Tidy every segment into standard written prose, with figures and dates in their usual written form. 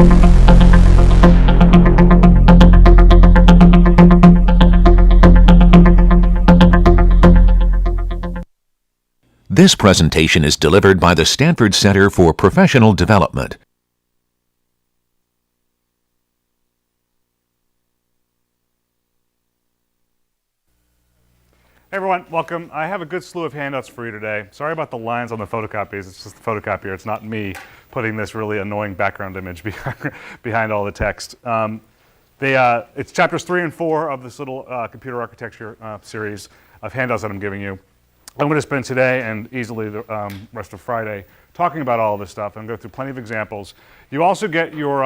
This presentation is delivered by the Stanford Center for Professional Development. Hey everyone, welcome. I have a good slew of handouts for you today. Sorry about the lines on the photocopies. It's just the photocopier. It's not me putting this really annoying background image behind all the text. It's chapters 3 and 4 of this little computer architecture series of handouts that I'm giving you. I'm going to spend today and easily the rest of Friday talking about all of this stuff and go through plenty of examples. You also get your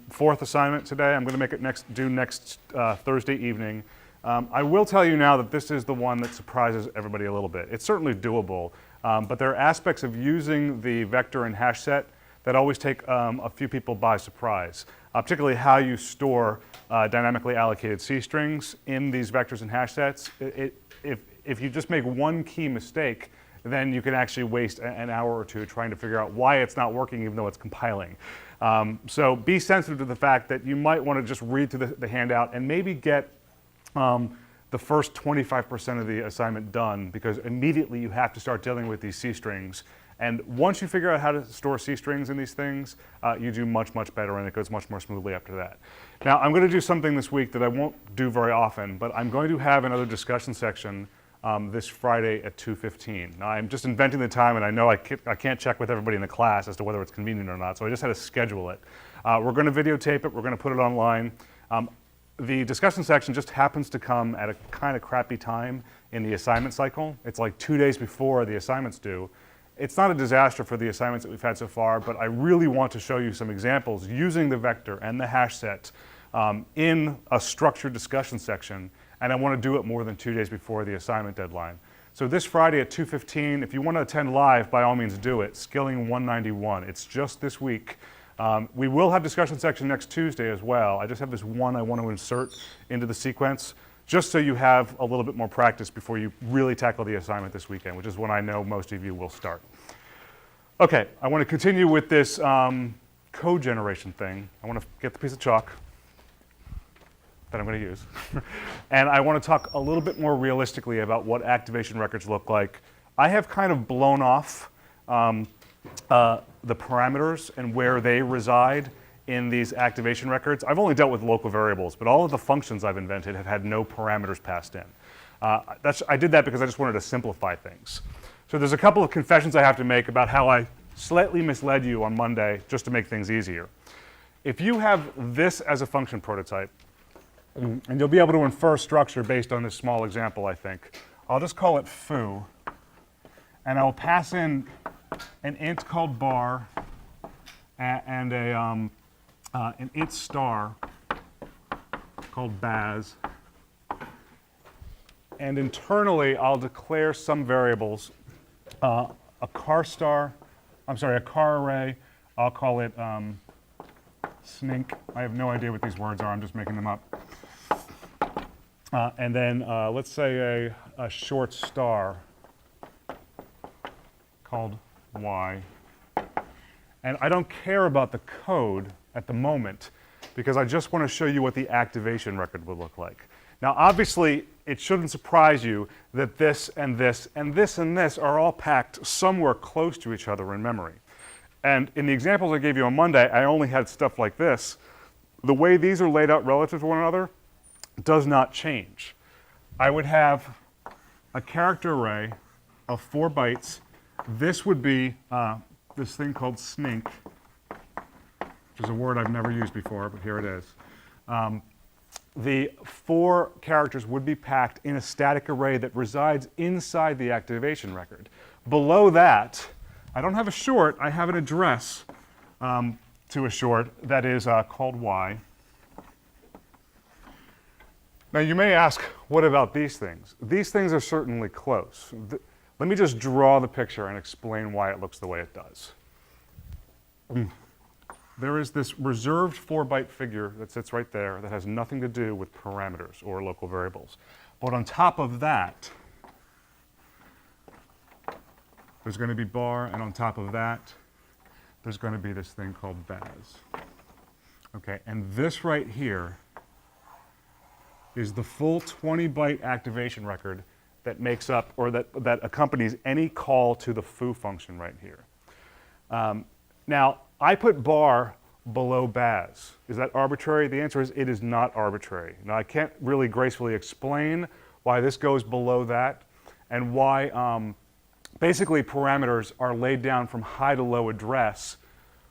fourth assignment today. I'm going to make it due next Thursday evening. I will tell you now that this is the one that surprises everybody a little bit. It's certainly doable, but there are aspects of using the vector and hash set that always take a few people by surprise, particularly how you store dynamically allocated C strings in these vectors and hash sets. If you just make one key mistake, then you can actually waste an hour or two trying to figure out why it's not working even though it's compiling. So be sensitive to the fact that you might want to just read through the handout and maybe get the first 25% of the assignment done, because immediately you have to start dealing with these C strings. And once you figure out how to store C strings in these things, you do much, much better, and it goes much more smoothly after that. Now, I'm going to do something this week that I won't do very often, but I'm going to have another discussion section this Friday at 2:15. Now, I'm just inventing the time, and I know I can't check with everybody in the class as to whether it's convenient or not, so I just had to schedule it. We're going to videotape it. We're going to put it online. The discussion section just happens to come at a kind of crappy time in the assignment cycle. It's like 2 days before the assignment's due. It's not a disaster for the assignments that we've had so far, but I really want to show you some examples using the vector and the hash set in a structured discussion section, and I want to do it more than 2 days before the assignment deadline. So this Friday at 2:15, if you want to attend live, by all means do it. Skilling 191. It's just this week. We will have discussion section next Tuesday as well. I just have this one I want to insert into the sequence, just so you have a little bit more practice before you really tackle the assignment this weekend, which is when I know most of you will start. Okay, I want to continue with this code generation thing. I want to get the piece of chalk that I'm going to use. And I want to talk a little bit more realistically about what activation records look like. I have kind of blown off the parameters and where they reside in these activation records. I've only dealt with local variables, but all of the functions I've invented have had no parameters passed in. I did that because I just wanted to simplify things. So there's a couple of confessions I have to make about how I slightly misled you on Monday just to make things easier. If you have this as a function prototype, and you'll be able to infer structure based on this small example, I think. I'll just call it foo, and I'll pass in an int called bar and an int star called baz. And internally, I'll declare some variables. A car array, I'll call it snink. I have no idea what these words are, I'm just making them up. And then let's say a short star called y. And I don't care about the code at the moment because I just want to show you what the activation record would look like. Now obviously it shouldn't surprise you that this and this and this and this are all packed somewhere close to each other in memory. And in the examples I gave you on Monday, I only had stuff like this. The way these are laid out relative to one another does not change. I would have a character array of 4 bytes. This would be this thing called snink, which is a word I've never used before, but here it is. The 4 characters would be packed in a static array that resides inside the activation record. Below that, I don't have a short, I have an address to a short that is called y. Now you may ask, what about these things? These things are certainly close. Let me just draw the picture and explain why it looks the way it does. There is this reserved 4-byte figure that sits right there that has nothing to do with parameters or local variables. But on top of that, there's going to be bar, and on top of that, there's going to be this thing called baz. Okay, and this right here is the full 20-byte activation record that makes up, or that accompanies any call to the foo function right here. Now, I put bar below baz. Is that arbitrary? The answer is it is not arbitrary. Now, I can't really gracefully explain why this goes below that and why basically parameters are laid down from high to low address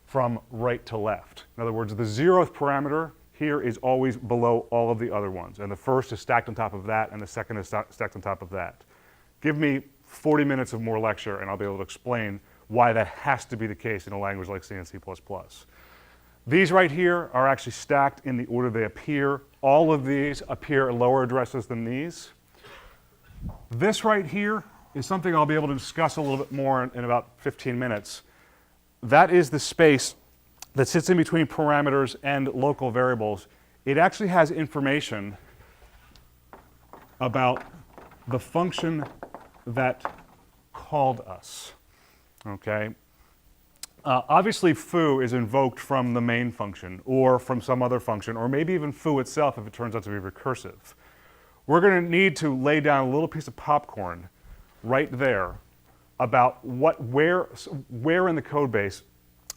from right to left. In other words, the 0th parameter here is always below all of the other ones, and the first is stacked on top of that, and the second is stacked on top of that. Give me 40 minutes of more lecture, and I'll be able to explain why that has to be the case in a language like C and C++. These right here are actually stacked in the order they appear. All of these appear at lower addresses than these. This right here is something I'll be able to discuss a little bit more in about 15 minutes. That is the space that sits in between parameters and local variables. It actually has information about the function that called us, okay? Obviously, foo is invoked from the main function or from some other function, or maybe even foo itself if it turns out to be recursive. We're going to need to lay down a little piece of popcorn right there about where in the code base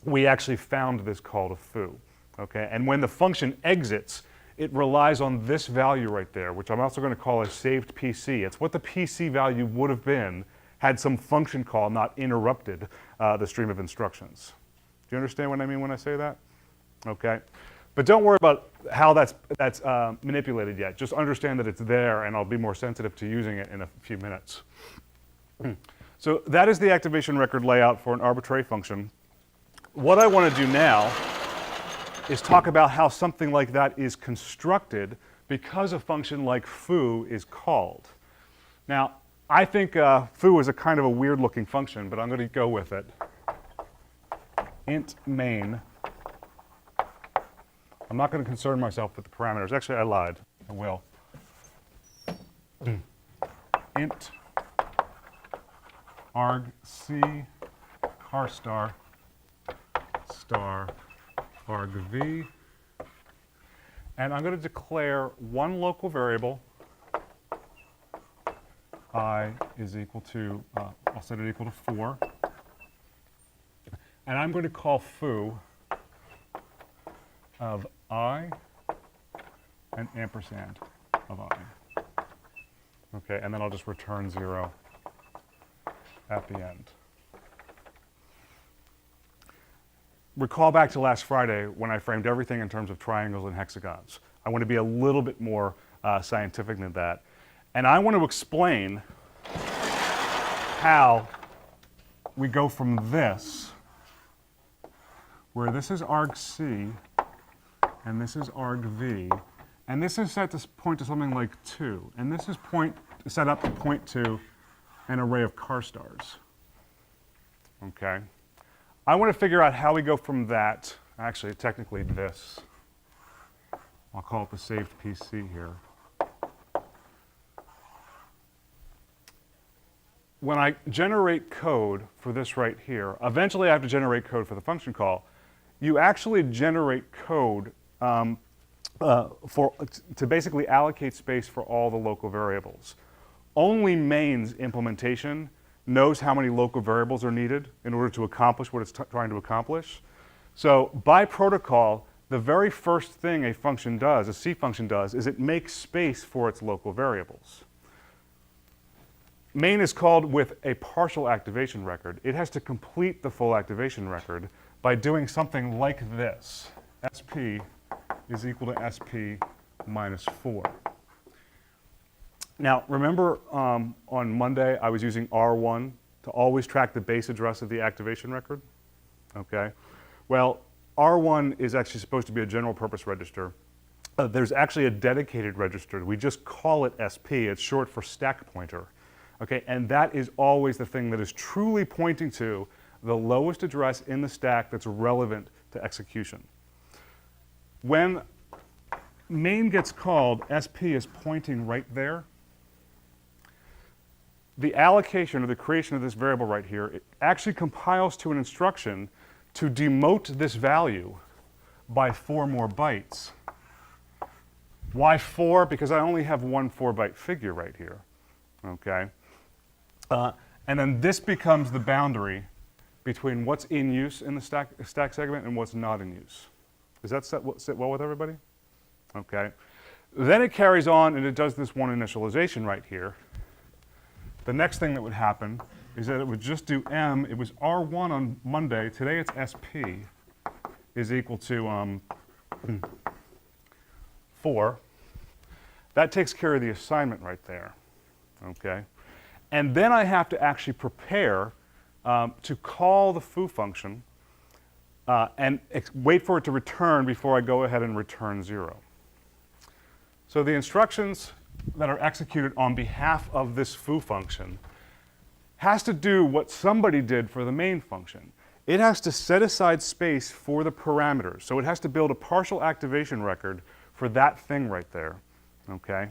we actually found this call to foo, okay? And when the function exits, it relies on this value right there, which I'm also going to call a saved PC. It's what the PC value would have been had some function call not interrupted the stream of instructions. Do you understand what I mean when I say that? Okay. But don't worry about how that's manipulated yet. Just understand that it's there, and I'll be more sensitive to using it in a few minutes. So that is the activation record layout for an arbitrary function. What I want to do now is talk about how something like that is constructed because a function like foo is called. Now, I think foo is a kind of a weird-looking function, but I'm going to go with it. Int main. I'm not going to concern myself with the parameters. Actually, I lied. I will. Int argc car star argv, and I'm going to declare one local variable. I is equal to, I'll set it equal to 4, and I'm going to call foo of I and ampersand of I. Okay, and then I'll just return 0 at the end. Recall back to last Friday when I framed everything in terms of triangles and hexagons. I want to be a little bit more scientific than that. And I want to explain how we go from this, where this is argc, and this is argv, and this is set to point to something like 2, and this is set up to point to an array of car stars. Okay? I want to figure out how we go from that, actually technically this, I'll call it the saved PC here. When I generate code for this right here, eventually I have to generate code for the function call. You actually generate code to basically allocate space for all the local variables. Only main's implementation knows how many local variables are needed in order to accomplish what it's trying to accomplish. So by protocol, the very first thing a function does, a C function does, is it makes space for its local variables. Main is called with a partial activation record. It has to complete the full activation record by doing something like this. SP is equal to SP minus 4. Now, remember on Monday I was using R1 to always track the base address of the activation record? Okay. Well, R1 is actually supposed to be a general purpose register. There's actually a dedicated register. We just call it SP. It's short for stack pointer. Okay, and that is always the thing that is truly pointing to the lowest address in the stack that's relevant to execution. When main gets called, SP is pointing right there. The allocation or the creation of this variable right here, it actually compiles to an instruction to demote this value by 4 more bytes. Why 4? Because I only have one 4-byte figure right here. Okay? And then this becomes the boundary between what's in use in the stack segment and what's not in use. Does that sit well with everybody? Okay. Then it carries on and it does this one initialization right here. The next thing that would happen is that it would just do M. It was R1 on Monday. Today it's SP is equal to 4. That takes care of the assignment right there. Okay. And then I have to actually prepare to call the foo function and wait for it to return before I go ahead and return 0. So the instructions that are executed on behalf of this foo function has to do what somebody did for the main function. It has to set aside space for the parameters. So it has to build a partial activation record for that thing right there. Okay?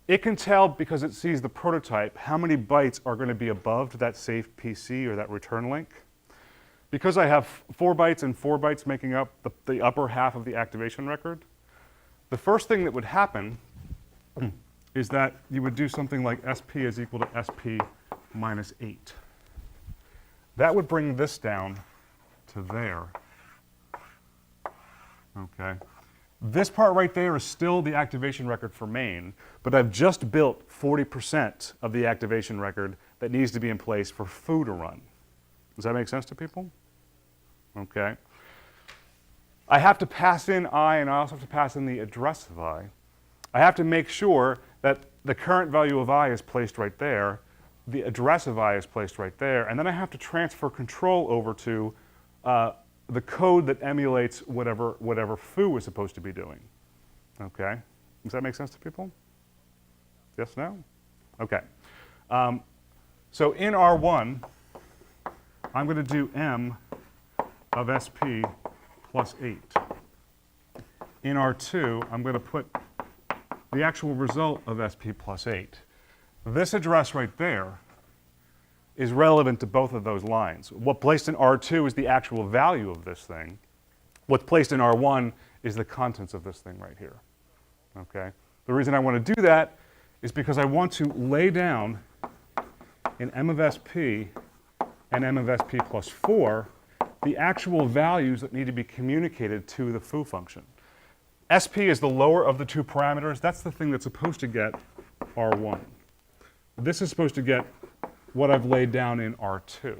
It can tell, because it sees the prototype, how many bytes are going to be above that safe PC or that return link. Because I have 4 bytes and 4 bytes making up the upper half of the activation record, the first thing that would happen is that you would do something like SP is equal to SP minus 8. That would bring this down to there. Okay. This part right there is still the activation record for main, but I've just built 40% of the activation record that needs to be in place for foo to run. Does that make sense to people? Okay. I have to pass in I, and I also have to pass in the address of I. I have to make sure that the current value of I is placed right there, the address of I is placed right there, and then I have to transfer control over to the code that emulates whatever foo is supposed to be doing. Okay? Does that make sense to people? Yes, no? Okay. So in R1, I'm going to do M of SP plus 8. In R2, I'm going to put the actual result of SP plus 8. This address right there is relevant to both of those lines. What placed in R2 is the actual value of this thing. What's placed in R1 is the contents of this thing right here. Okay? The reason I want to do that is because I want to lay down in M of SP and M of SP plus 4 the actual values that need to be communicated to the foo function. SP is the lower of the 2 parameters. That's the thing that's supposed to get R1. This is supposed to get what I've laid down in R2.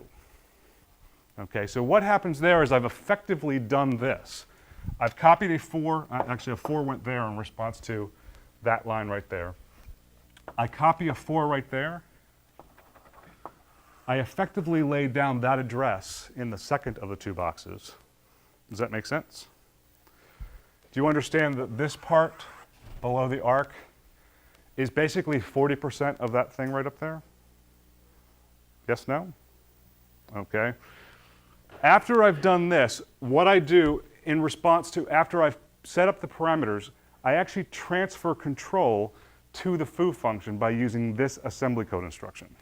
Okay, so what happens there is I've effectively done this. I've copied a 4, actually a 4 went there in response to that line right there. I copy a 4 right there. I effectively laid down that address in the second of the 2 boxes. Does that make sense? Do you understand that this part below the arc is basically 40% of that thing right up there? Yes, no? Okay. After I've done this, what I do in response to, after I've set up the parameters, I actually transfer control to the foo function by using this assembly code instruction.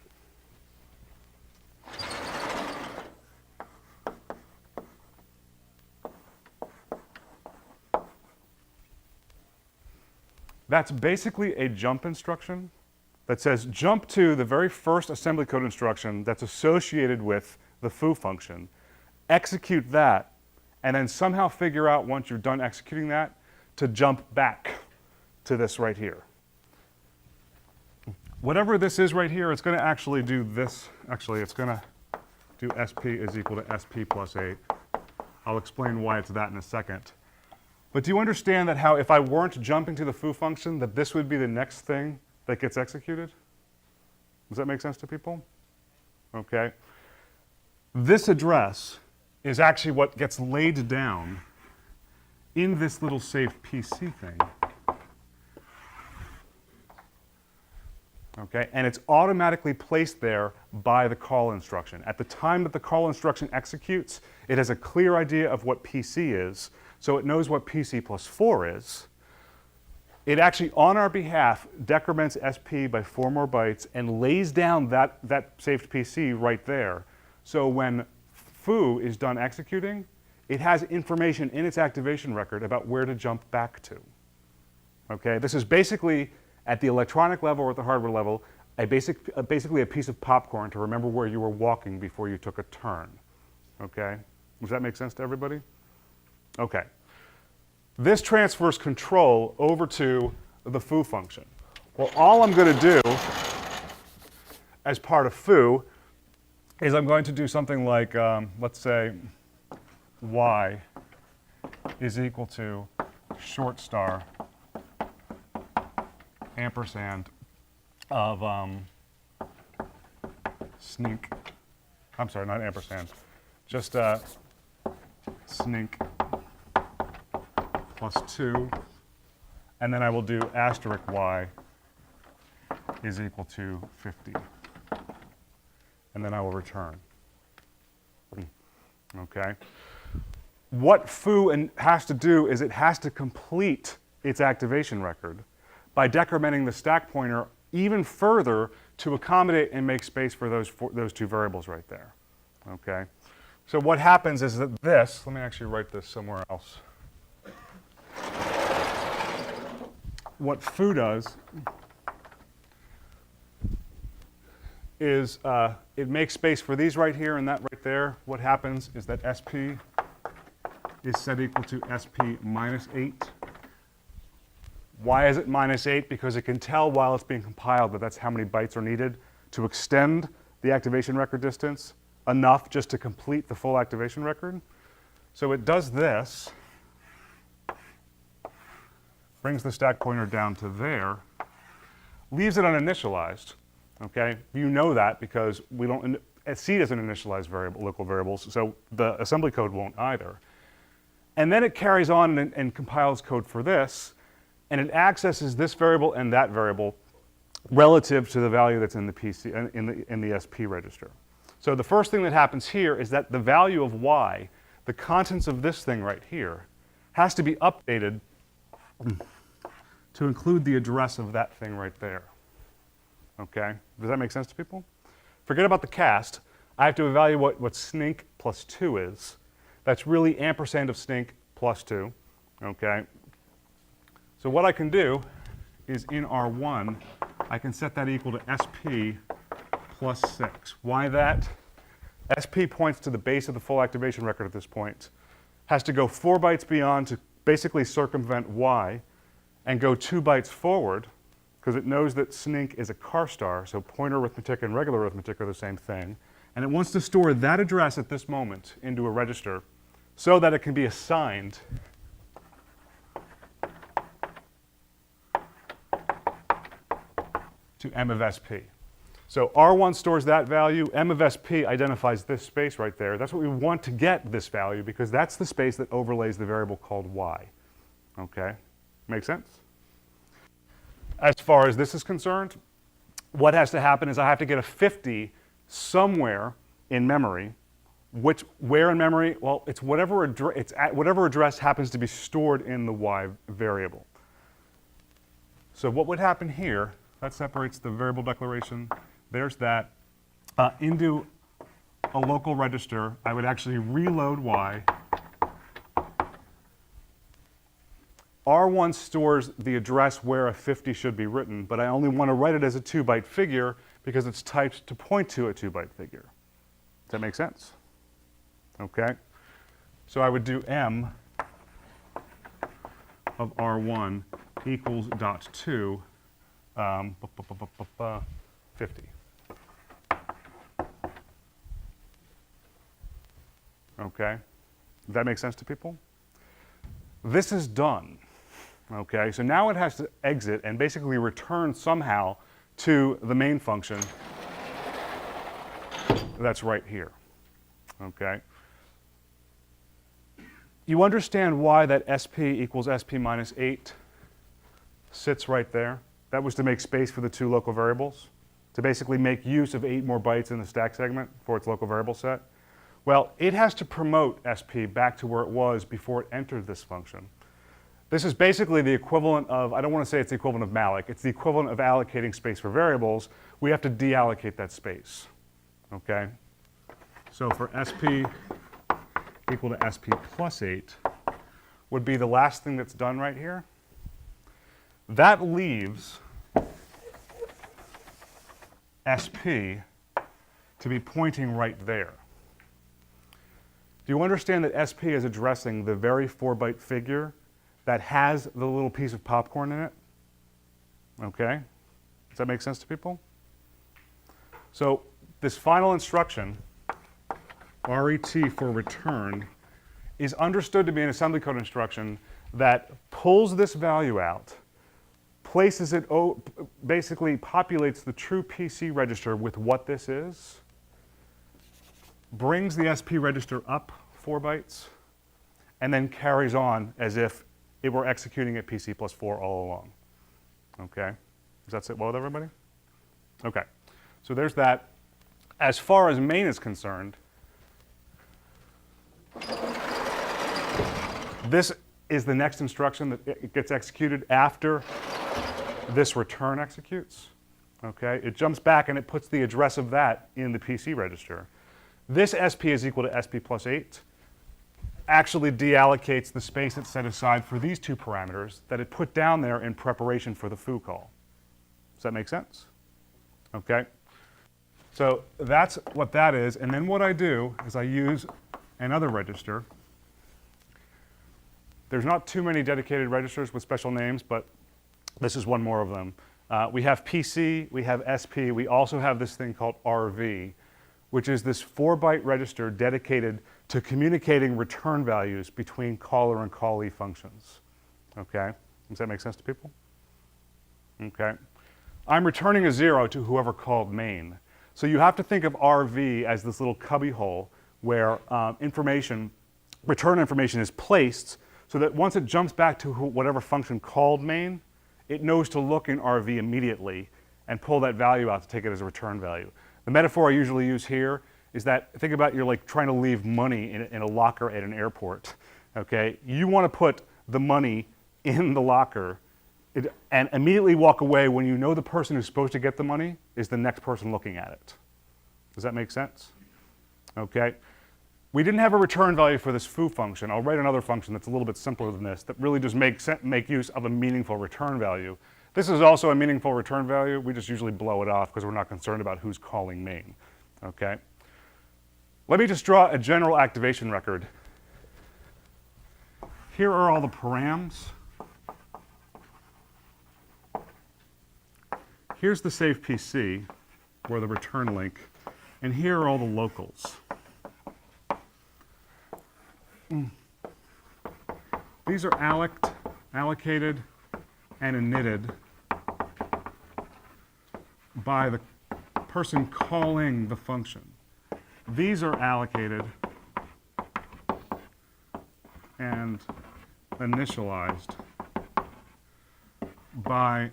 That's basically a jump instruction that says jump to the very first assembly code instruction that's associated with the foo function, execute that, and then somehow figure out once you're done executing that to jump back to this right here. Whatever this is right here, it's going to actually do this. Actually, it's going to do SP is equal to SP plus 8. I'll explain why it's that in a second. But do you understand that how if I weren't jumping to the foo function, that this would be the next thing that gets executed? Does that make sense to people? Okay. This address is actually what gets laid down in this little safe PC thing. Okay, and it's automatically placed there by the call instruction. At the time that the call instruction executes, it has a clear idea of what PC is, so it knows what PC plus 4 is. It actually, on our behalf, decrements SP by 4 more bytes and lays down that saved PC right there. So when foo is done executing, it has information in its activation record about where to jump back to. Okay, this is basically, at the electronic level or at the hardware level, basically a piece of popcorn to remember where you were walking before you took a turn. Okay, does that make sense to everybody? Okay. This transfers control over to the foo function. Well, all I'm going to do as part of foo is I'm going to do something like, let's say, y is equal to short star ampersand of snink. I'm sorry, not ampersand. Just snink plus 2. And then I will do asterisk y is equal to 50. And then I will return. Okay. What foo has to do is it has to complete its activation record by decrementing the stack pointer even further to accommodate and make space for those two variables right there. Okay. So what happens is that this, let me actually write this somewhere else. What foo does is it makes space for these right here and that right there. What happens is that SP is set equal to SP minus 8. Why is it minus 8? Because it can tell while it's being compiled that that's how many bytes are needed to extend the activation record distance enough just to complete the full activation record. So it does this, brings the stack pointer down to there, leaves it uninitialized. Okay, you know that because we don't. C doesn't initialize local variables, so the assembly code won't either. And then it carries on and compiles code for this, and it accesses this variable and that variable relative to the value that's in the PC in the SP register. So the first thing that happens here is that the value of y, the contents of this thing right here, has to be updated to include the address of that thing right there. Okay, does that make sense to people? Forget about the cast. I have to evaluate what snink plus 2 is. That's really ampersand of snink plus 2. Okay. So what I can do is in R1, I can set that equal to SP plus 6. Why that? SP points to the base of the full activation record at this point. Has to go 4 bytes beyond to basically circumvent Y and go 2 bytes forward because it knows that snink is a car star, so pointer arithmetic and regular arithmetic are the same thing. And it wants to store that address at this moment into a register so that it can be assigned to M of SP. So R1 stores that value, M of SP identifies this space right there. That's what we want to get this value because that's the space that overlays the variable called Y. Okay, make sense? As far as this is concerned, what has to happen is I have to get a 50 somewhere in memory. Where in memory? Well, it's whatever address happens to be stored in the Y variable. So what would happen here, that separates the variable declaration, there's that, into a local register, I would actually reload Y. R1 stores the address where a 50 should be written, but I only want to write it as a 2-byte figure because it's typed to point to a 2-byte figure. Does that make sense? Okay. So I would do M of R1 equals dot 2, 50. Okay. Does that make sense to people? This is done. Okay, so now it has to exit and basically return somehow to the main function that's right here. Okay. You understand why that SP equals SP minus 8 sits right there? That was to make space for the two local variables, to basically make use of 8 more bytes in the stack segment for its local variable set. Well, it has to promote SP back to where it was before it entered this function. This is basically the equivalent of, I don't want to say it's the equivalent of malloc, it's the equivalent of allocating space for variables. We have to deallocate that space. Okay? So for SP equal to SP plus 8 would be the last thing that's done right here. That leaves SP to be pointing right there. Do you understand that SP is addressing the very 4-byte figure that has the little piece of popcorn in it? Okay? Does that make sense to people? So this final instruction, RET for return, is understood to be an assembly code instruction that pulls this value out, places it, basically populates the true PC register with what this is, brings the SP register up 4 bytes, and then carries on as if it were executing at PC plus 4 all along. Okay? Does that sit well with everybody? Okay. So there's that. As far as main is concerned, this is the next instruction that it gets executed after this return executes. Okay? It jumps back and it puts the address of that in the PC register. This SP is equal to SP plus 8 actually deallocates the space it's set aside for these two parameters that it put down there in preparation for the foo call. Does that make sense? Okay? So that's what that is. And then what I do is I use another register. There's not too many dedicated registers with special names, but this is one more of them. We have PC, we have SP, we also have this thing called RV, which is this 4-byte register dedicated to communicating return values between caller and callee functions. Okay? Does that make sense to people? Okay. I'm returning a 0 to whoever called main. So you have to think of RV as this little cubby hole where return information is placed so that once it jumps back to whatever function called main, it knows to look in RV immediately and pull that value out to take it as a return value. The metaphor I usually use here is that, think about you're like trying to leave money in a locker at an airport, okay? You want to put the money in the locker and immediately walk away when you know the person who's supposed to get the money is the next person looking at it. Does that make sense? Okay. We didn't have a return value for this foo function. I'll write another function that's a little bit simpler than this that really just make use of a meaningful return value. This is also a meaningful return value. We just usually blow it off because we're not concerned about who's calling main. Okay. Let me just draw a general activation record. Here are all the params. Here's the save PC, or the return link, and here are all the locals. These are allocated and initted by the person calling the function. These are allocated and initialized by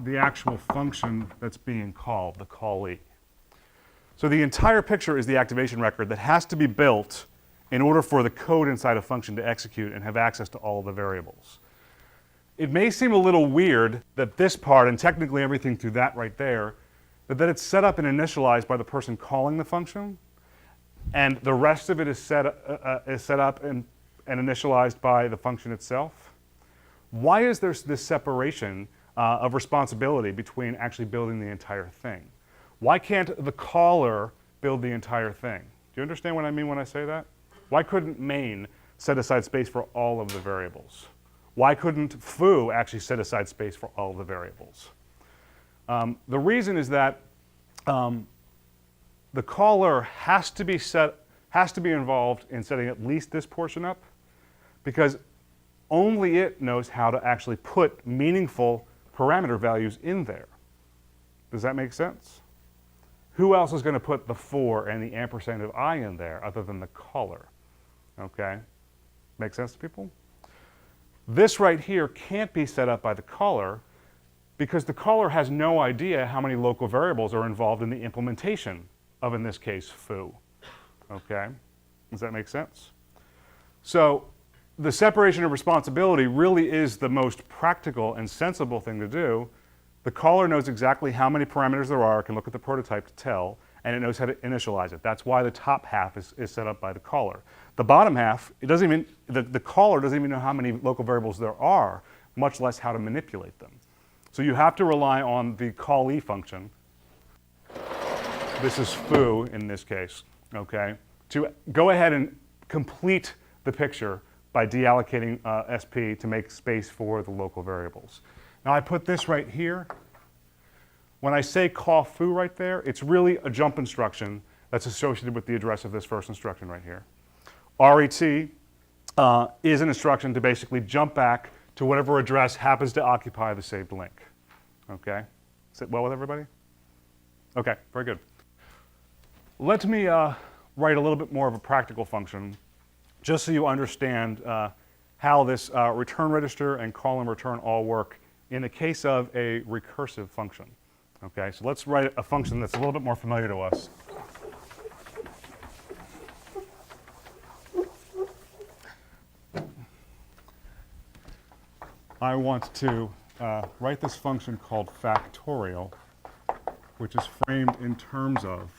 the actual function that's being called, the callee. So the entire picture is the activation record that has to be built in order for the code inside a function to execute and have access to all the variables. It may seem a little weird that this part, and technically everything through that right there, that it's set up and initialized by the person calling the function, and the rest of it is set up and initialized by the function itself. Why is there this separation of responsibility between actually building the entire thing? Why can't the caller build the entire thing? Do you understand what I mean when I say that? Why couldn't main set aside space for all of the variables? Why couldn't foo actually set aside space for all of the variables? The reason is that the caller has to be involved in setting at least this portion up, because only it knows how to actually put meaningful parameter values in there. Does that make sense? Who else is going to put the for and the ampersand of I in there other than the caller? Okay? Make sense to people? This right here can't be set up by the caller because the caller has no idea how many local variables are involved in the implementation of, in this case, foo. Okay? Does that make sense? So the separation of responsibility really is the most practical and sensible thing to do. The caller knows exactly how many parameters there are, can look at the prototype to tell, and it knows how to initialize it. That's why the top half is set up by the caller. The bottom half, it doesn't even, the caller doesn't even know how many local variables there are, much less how to manipulate them. So you have to rely on the callee function. This is foo in this case, okay, to go ahead and complete the picture by deallocating SP to make space for the local variables. Now I put this right here. When I say call foo right there, it's really a jump instruction that's associated with the address of this first instruction right here. RET is an instruction to basically jump back to whatever address happens to occupy the saved link. Okay? Sit well with everybody? Okay, very good. Let me write a little bit more of a practical function just so you understand how this return register and call and return all work in the case of a recursive function. Okay, so let's write a function that's a little bit more familiar to us. I want to write this function called factorial, which is framed in terms of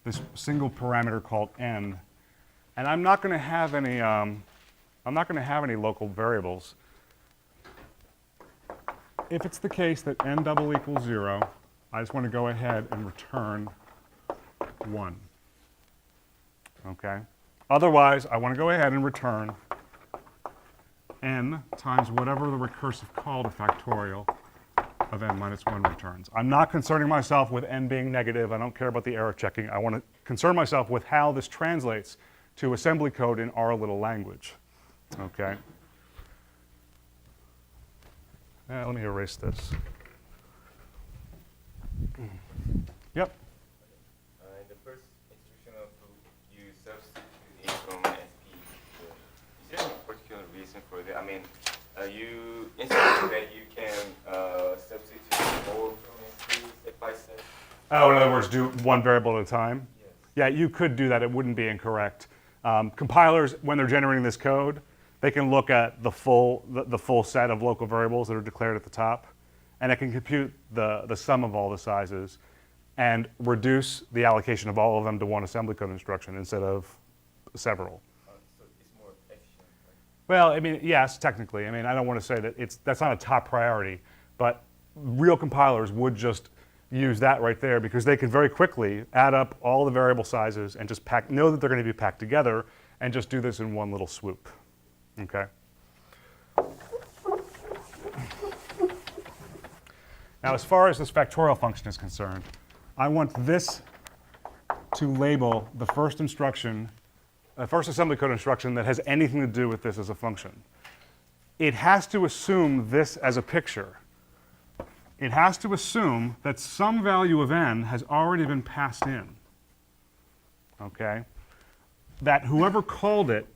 this single parameter called n, and I'm not going to have any local variables. If it's the case that n double equals 0, I just want to go ahead and return 1. Okay? Otherwise, I want to go ahead and return n times whatever the recursive call to factorial of n minus 1 returns. I'm not concerning myself with n being negative. I don't care about the error checking. I want to concern myself with how this translates to assembly code in our little language. Okay? Let me erase this. Yep. In the first instruction of you substitute it from SP. Is there any particular reason for that? I mean, you instructed that you can substitute more from SP step by step. Oh, in other words, do one variable at a time? Yes. Yeah, you could do that. It wouldn't be incorrect. Compilers, when they're generating this code, they can look at the full set of local variables that are declared at the top, and it can compute the sum of all the sizes and reduce the allocation of all of them to one assembly code instruction instead of several. So it's more efficient, right? Well, I mean, yes, technically. I mean, I don't want to say that that's not a top priority, but real compilers would just use that right there because they can very quickly add up all the variable sizes and just know that they're going to be packed together and just do this in one little swoop. Okay. Now, as far as this factorial function is concerned, I want this to label the first instruction, the first assembly code instruction that has anything to do with this as a function. It has to assume this as a picture. It has to assume that some value of n has already been passed in. Okay? That whoever called it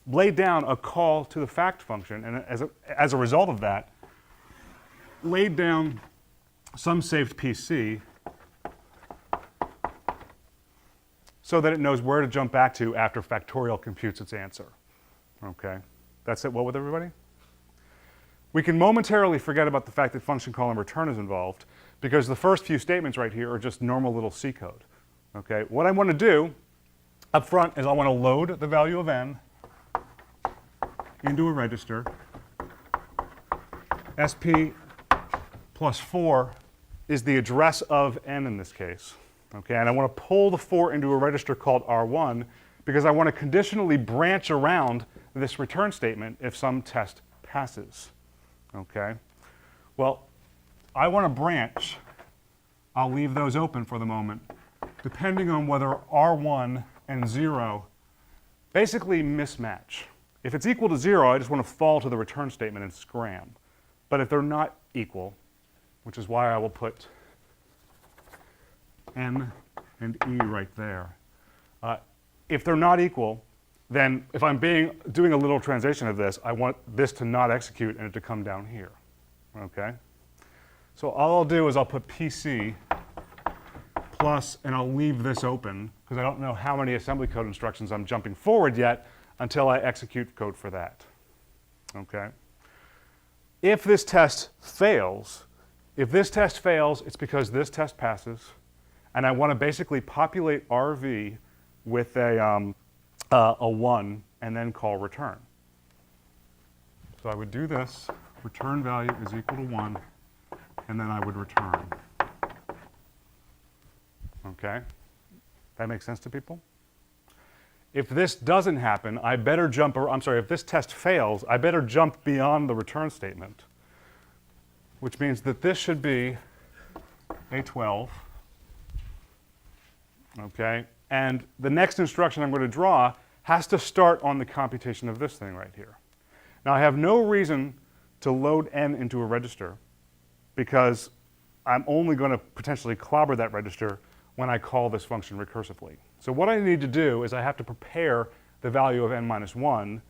laid down a call to the fact function, and as a result of that, laid down some saved PC so that it knows where to jump back to after factorial computes its answer. Okay? That's it well with everybody? We can momentarily forget about the fact that function call and return is involved because the first few statements right here are just normal little C code. Okay? What I want to do up front is I want to load the value of n into a register. SP plus 4 is the address of n in this case. Okay, and I want to pull the 4 into a register called R1 because I want to conditionally branch around this return statement if some test passes. Okay, well, I want to branch. I'll leave those open for the moment, depending on whether R1 and 0 basically mismatch. If it's equal to 0, I just want to fall to the return statement and scram. But if they're not equal, which is why I will put n and e right there. If they're not equal, then if I'm doing a little translation of this, I want this to not execute and it to come down here. Okay? So all I'll do is I'll put PC plus, and I'll leave this open because I don't know how many assembly code instructions I'm jumping forward yet until I execute code for that. Okay? If this test fails, it's because this test passes and I want to basically populate RV with a 1 and then call return. So I would do this, return value is equal to 1, and then I would return. Okay? That makes sense to people? If this doesn't happen, I better jump, or I'm sorry, if this test fails, I better jump beyond the return statement, which means that this should be a 12. Okay? And the next instruction I'm going to draw has to start on the computation of this thing right here. Now, I have no reason to load n into a register because I'm only going to potentially clobber that register when I call this function recursively. So what I need to do is I have to prepare the value of n minus 1,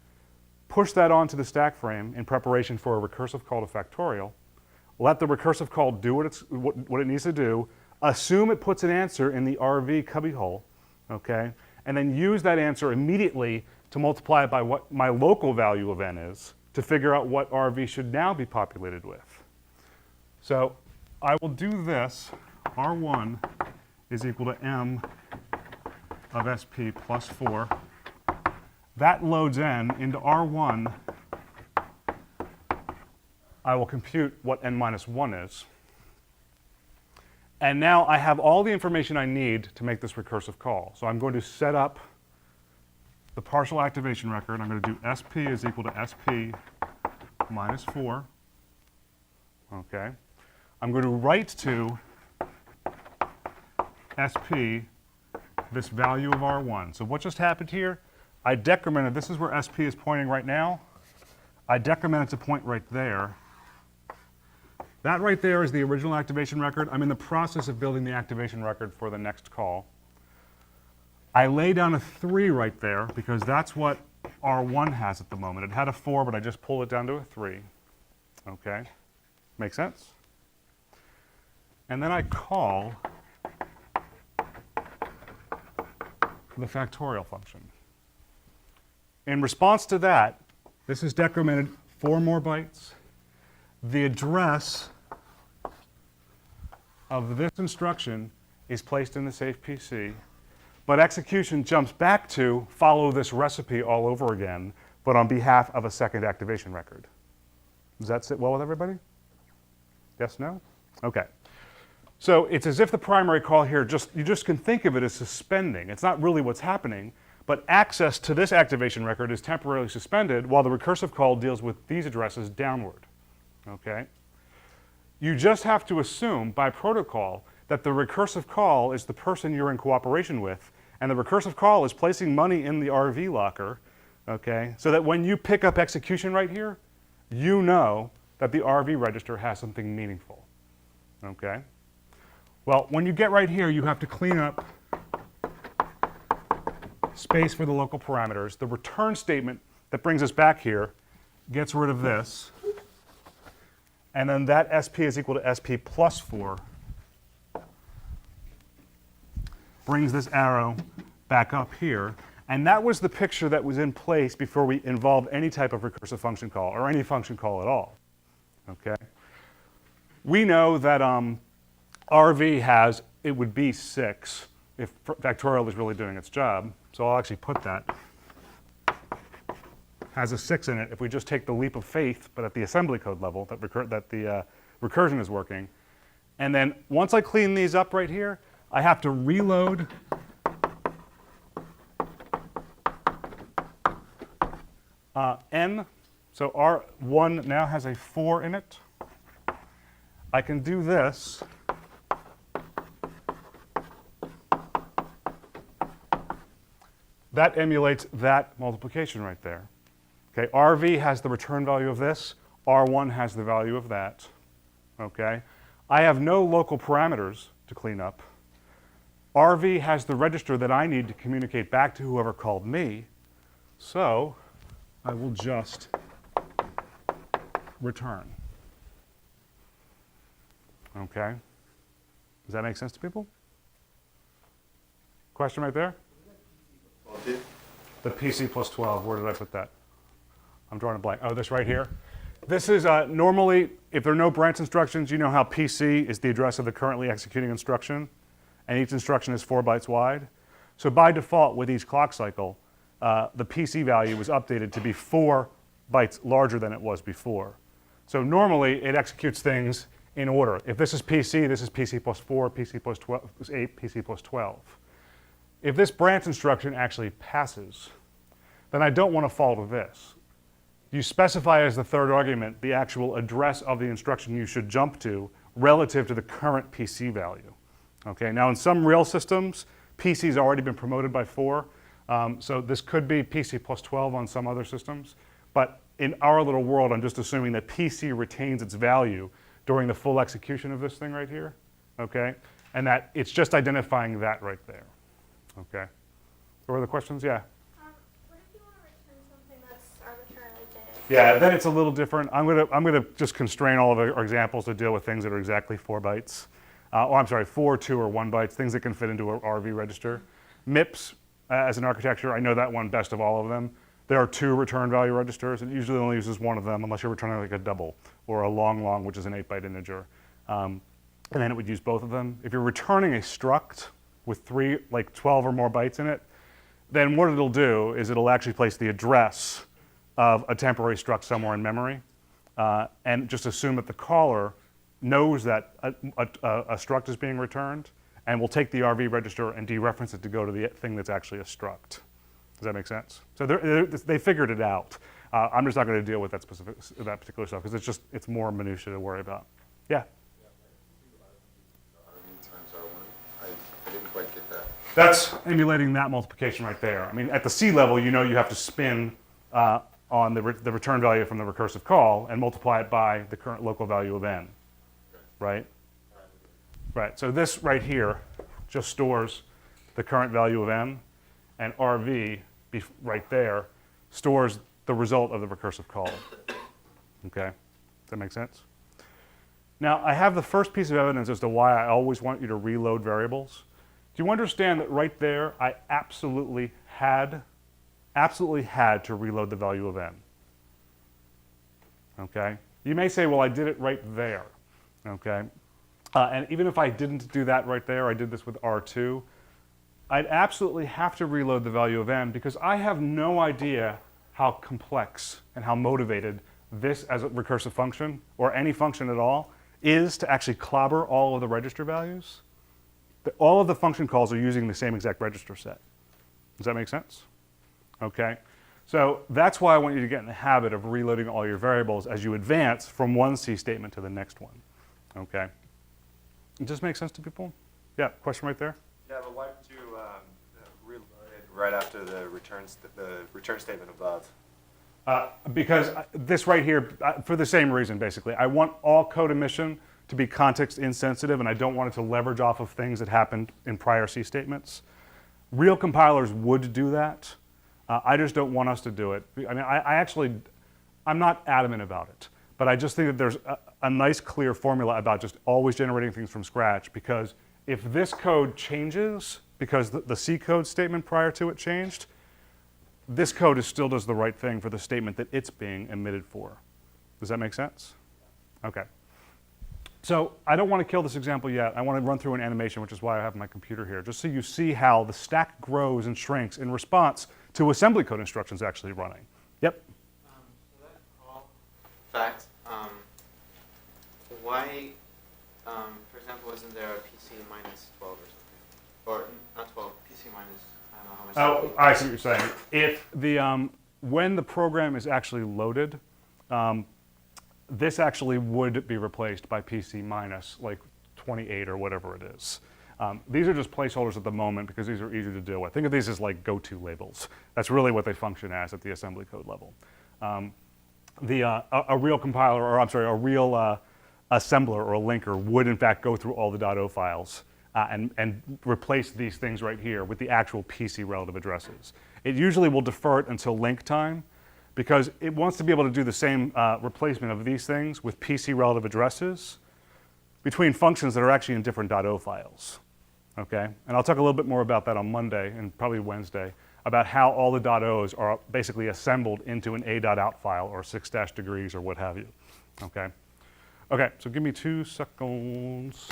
push that onto the stack frame in preparation for a recursive call to factorial, let the recursive call do what it needs to do, assume it puts an answer in the RV cubbyhole, okay, and then use that answer immediately to multiply it by what my local value of n is to figure out what RV should now be populated with. So I will do this. R1 is equal to m of SP plus 4. That loads n into R1. I will compute what n minus 1 is. And now I have all the information I need to make this recursive call. So I'm going to set up the partial activation record. I'm going to do SP is equal to SP minus 4. Okay. I'm going to write to SP this value of R1. So what just happened here? I decremented, this is where SP is pointing right now. I decremented to point right there. That right there is the original activation record. I'm in the process of building the activation record for the next call. I lay down a 3 right there because that's what R1 has at the moment. It had a 4, but I just pulled it down to a 3. Okay? Make sense? And then I call the factorial function. In response to that, this is decremented 4 more bytes. The address of this instruction is placed in the safe PC, but execution jumps back to follow this recipe all over again, but on behalf of a second activation record. Does that sit well with everybody? Yes, no? Okay. So it's as if the primary call here, you just can think of it as suspending. It's not really what's happening, but access to this activation record is temporarily suspended while the recursive call deals with these addresses downward. Okay? You just have to assume by protocol that the recursive call is the person you're in cooperation with, and the recursive call is placing money in the RV locker, okay, so that when you pick up execution right here, you know that the RV register has something meaningful. Okay? Well, when you get right here, you have to clean up space for the local parameters. The return statement that brings us back here gets rid of this. And then that SP is equal to SP plus 4 brings this arrow back up here. And that was the picture that was in place before we involved any type of recursive function call or any function call at all. Okay? We know that RV has, it would be 6 if factorial is really doing its job. So I'll actually put that. Has a 6 in it if we just take the leap of faith, but at the assembly code level, that the recursion is working. And then once I clean these up right here, I have to reload n. So R1 now has a 4 in it. I can do this. That emulates that multiplication right there. Okay, RV has the return value of this. R1 has the value of that. Okay, I have no local parameters to clean up. RV has the register that I need to communicate back to whoever called me. So I will just return. Okay, does that make sense to people? Question right there? The PC plus 12, where did I put that? I'm drawing a blank. Oh, this right here. This is normally, if there are no branch instructions, you know how PC is the address of the currently executing instruction. and each instruction is 4 bytes wide. So by default, with each clock cycle, the PC value was updated to be 4 bytes larger than it was before. So normally, it executes things in order. If this is PC plus 4, PC plus 12, 8, PC plus 12. If this branch instruction actually passes, then I don't want to fall to this. You specify as the third argument the actual address of the instruction you should jump to relative to the current PC value. Okay, now in some real systems, PC's already been promoted by 4, so this could be PC plus 12 on some other systems, but in our little world, I'm just assuming that PC retains its value during the full execution of this thing right here, okay, and that it's just identifying that right there, okay. What are the questions? Yeah? What if you want to return something that's arbitrarily big? Yeah, then it's a little different. I'm gonna just constrain all of our examples to deal with things that are exactly 4 bytes. I'm sorry, 4, 2, or 1 bytes, things that can fit into an RV register. MIPS, as an architecture, I know that one best of all of them. There are 2 return value registers. It usually only uses one of them unless you're returning like a double or a long, which is an 8-byte integer. And then it would use both of them. If you're returning a struct with 12 or more bytes in it, then what it'll do is it'll actually place the address of a temporary struct somewhere in memory and just assume that the caller knows that a struct is being returned and will take the RV register and dereference it to go to the thing that's actually a struct. Does that make sense? So they figured it out. I'm just not going to deal with that particular stuff because it's more minutia to worry about. Yeah? I didn't quite get that. That's emulating that multiplication right there. I mean, at the C level, you know you have to spin on the return value from the recursive call and multiply it by the current local value of n, right? Right, so this right here just stores the current value of n, and RV, right there, stores the result of the recursive call. Okay, does that make sense? Now, I have the first piece of evidence as to why I always want you to reload variables. Do you understand that right there, I absolutely had to reload the value of n? Okay, you may say, well, I did it right there, okay? And even if I didn't do that right there, I did this with R2, I'd absolutely have to reload the value of n because I have no idea how complex and how motivated this as a recursive function, or any function at all, is to actually clobber all of the register values. All of the function calls are using the same exact register set. Does that make sense? Okay. So that's why I want you to get in the habit of reloading all your variables as you advance from one C statement to the next one. Okay. Does this make sense to people? Yeah, question right there? Yeah, but why did you reload it right after the return statement above? Because this right here, for the same reason, basically. I want all code emission to be context insensitive, and I don't want it to leverage off of things that happened in prior C statements. Real compilers would do that. I just don't want us to do it. I mean, I'm not adamant about it, but I just think that there's a nice, clear formula about just always generating things from scratch, because if this code changes, because the C code statement prior to it changed, this code still does the right thing for the statement that it's being emitted for. Does that make sense? Okay. So I don't want to kill this example yet. I want to run through an animation, which is why I have my computer here, just so you see how the stack grows and shrinks in response to assembly code instructions actually running. Yep? So that call fact, why, for example, isn't there a PC minus 12 or something? Or not 12, PC minus, I don't know how much. Oh, I see what you're saying. If the, when the program is actually loaded, this actually would be replaced by PC minus like 28 or whatever it is. These are just placeholders at the moment because these are easier to deal with. Think of these as like go-to labels. That's really what they function as at the assembly code level. A real compiler, or I'm sorry, a real assembler or a linker would in fact go through all the .o files and replace these things right here with the actual PC relative addresses. It usually will defer it until link time because it wants to be able to do the same replacement of these things with PC relative addresses between functions that are actually in different .o files. Okay, and I'll talk a little bit more about that on Monday and probably Wednesday about how all the .os are basically assembled into an a.out file or 6-degrees or what have you. Okay. Okay, so give me 2 seconds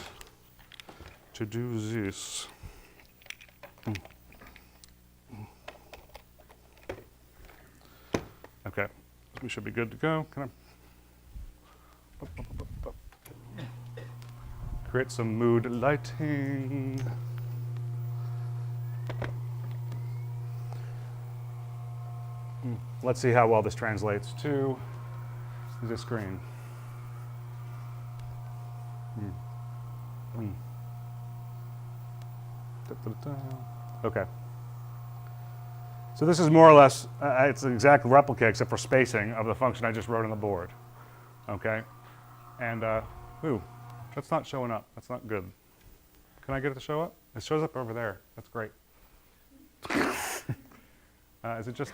to do this. Okay, we should be good to go. Can I create some mood lighting? Let's see how well this translates to the screen. Okay. So this is more or less, it's an exact replica except for spacing of the function I just wrote on the board. Okay? And, ooh, that's not showing up. That's not good. Can I get it to show up? It shows up over there. That's great. Is it just?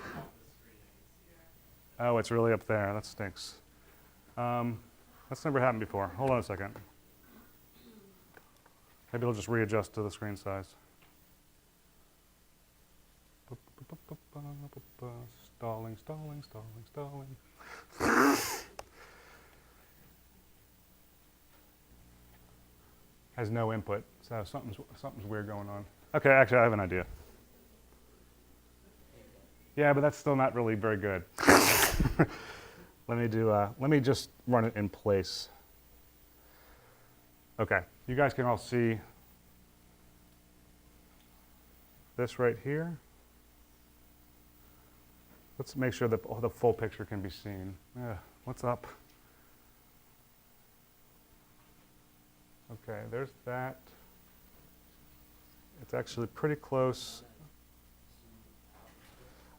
Oh, it's really up there. That stinks. That's never happened before. Hold on a second. Maybe it'll just readjust to the screen size. Stalling, stalling, stalling, stalling. Has no input, so something's weird going on. Okay, actually, I have an idea. Yeah, but that's still not really very good. Let me just run it in place. Okay, you guys can all see this right here. Let's make sure that the full picture can be seen. What's up? Okay, there's that. It's actually pretty close.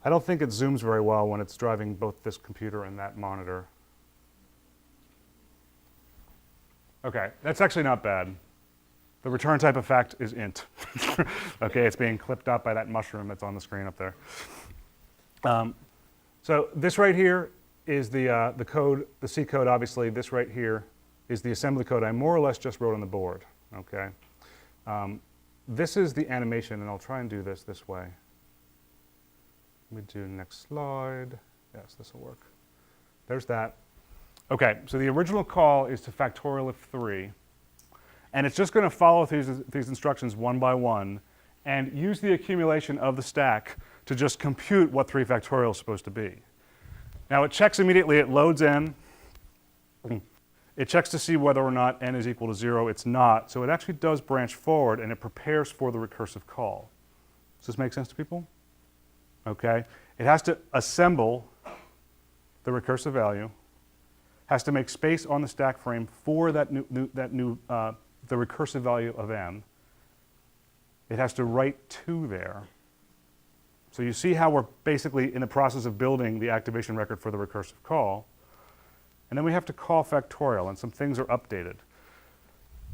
I don't think it zooms very well when it's driving both this computer and that monitor. Okay, that's actually not bad. The return type of fact is int. Okay, it's being clipped up by that mushroom that's on the screen up there. So this right here is the code, the C code, obviously. This right here is the assembly code I more or less just wrote on the board. Okay, this is the animation, and I'll try and do this way. Let me do next slide. Yes, this will work. There's that. Okay, so the original call is to factorial of 3. And it's just going to follow these instructions one by one and use the accumulation of the stack to just compute what 3 factorial is supposed to be. Now it checks immediately, it loads n. It checks to see whether or not n is equal to 0. It's not. So it actually does branch forward and it prepares for the recursive call. Does this make sense to people? Okay. It has to assemble the recursive value, has to make space on the stack frame for the recursive value of n. It has to write 2 there. So you see how we're basically in the process of building the activation record for the recursive call. And then we have to call factorial, and some things are updated.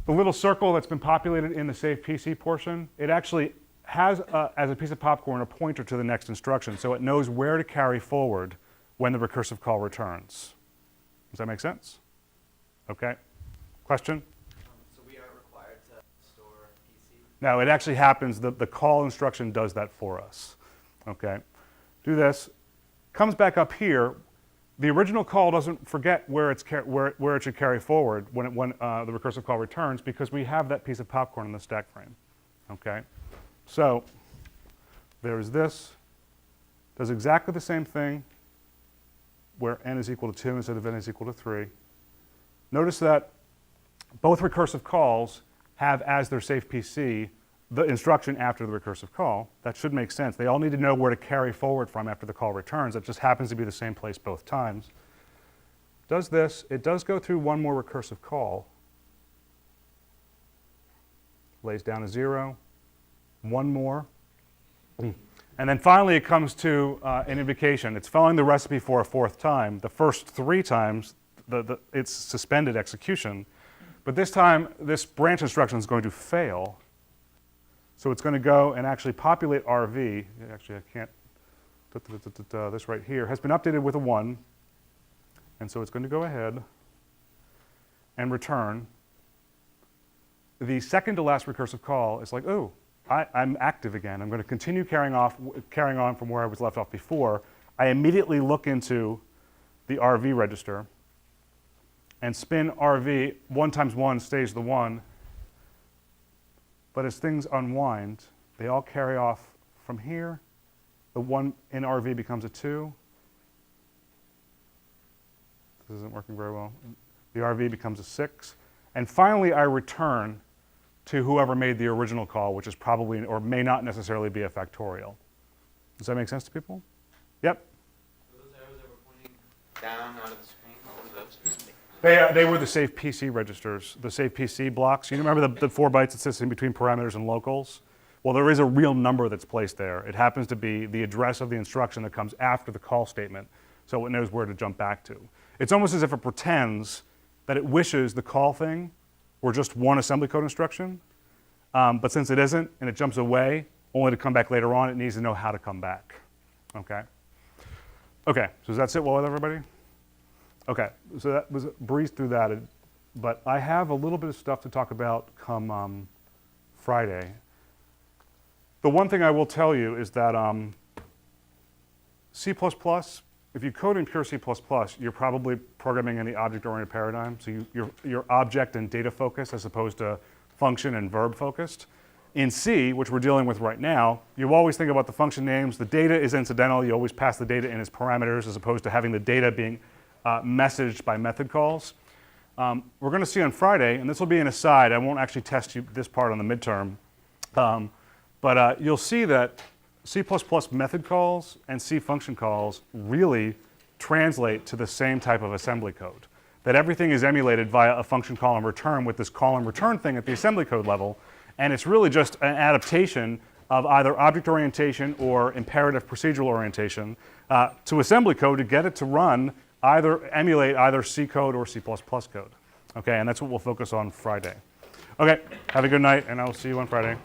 The little circle that's been populated in the save PC portion, it actually has, as a piece of popcorn, a pointer to the next instruction, so it knows where to carry forward when the recursive call returns. Does that make sense? Okay. Question? So we aren't required to store PC? No, it actually happens. The call instruction does that for us. Okay. Do this. Comes back up here. The original call doesn't forget where it should carry forward when the recursive call returns, because we have that piece of popcorn in the stack frame. Okay. So there's this. Does exactly the same thing where n is equal to 2 instead of n is equal to 3. Notice that both recursive calls have as their safe PC the instruction after the recursive call. That should make sense. They all need to know where to carry forward from after the call returns. It just happens to be the same place both times. Does this. It does go through one more recursive call. Lays down a 0. One more. And then finally it comes to an invocation. It's following the recipe for a 4th time. The first 3 times, it's suspended execution. But this time, this branch instruction is going to fail. So it's going to go and actually populate RV. Actually, I can't. This right here has been updated with a 1. And so it's going to go ahead and return. The second to last recursive call is like, oh, I'm active again. I'm going to continue carrying on from where I was left off before. I immediately look into the RV register and spin RV. 1 times 1 stays the 1. but as things unwind, they all carry off from here. The 1 in RV becomes a 2. This isn't working very well. The RV becomes a 6. And finally, I return to whoever made the original call, which is probably or may not necessarily be a factorial. Does that make sense to people? Yep. So those arrows that were pointing down out of the screen, what were those? They were the safe PC registers, the safe PC blocks. You remember the 4 bytes that sits in between parameters and locals? Well, there is a real number that's placed there. It happens to be the address of the instruction that comes after the call statement, so it knows where to jump back to. It's almost as if it pretends that it wishes the call thing were just one assembly code instruction, but since it isn't, and it jumps away, only to come back later on, it needs to know how to come back, okay? Okay, so does that sit well with everybody? Okay, so that was a breeze through that, but I have a little bit of stuff to talk about come Friday. The one thing I will tell you is that C++, if you code in pure C++, you're probably programming in the object-oriented paradigm, so you're object and data focused as opposed to function and verb focused. In C, which we're dealing with right now, you always think about the function names. The data is incidental. You always pass the data in as parameters as opposed to having the data being messaged by method calls. We're going to see on Friday, and this will be an aside. I won't actually test you this part on the midterm. But you'll see that C++ method calls and C function calls really translate to the same type of assembly code. That everything is emulated via a function call and return with this call and return thing at the assembly code level. And it's really just an adaptation of either object orientation or imperative procedural orientation to assembly code to get it to run, emulate either C code or C++ code. Okay, and that's what we'll focus on Friday. Okay, have a good night, and I will see you on Friday.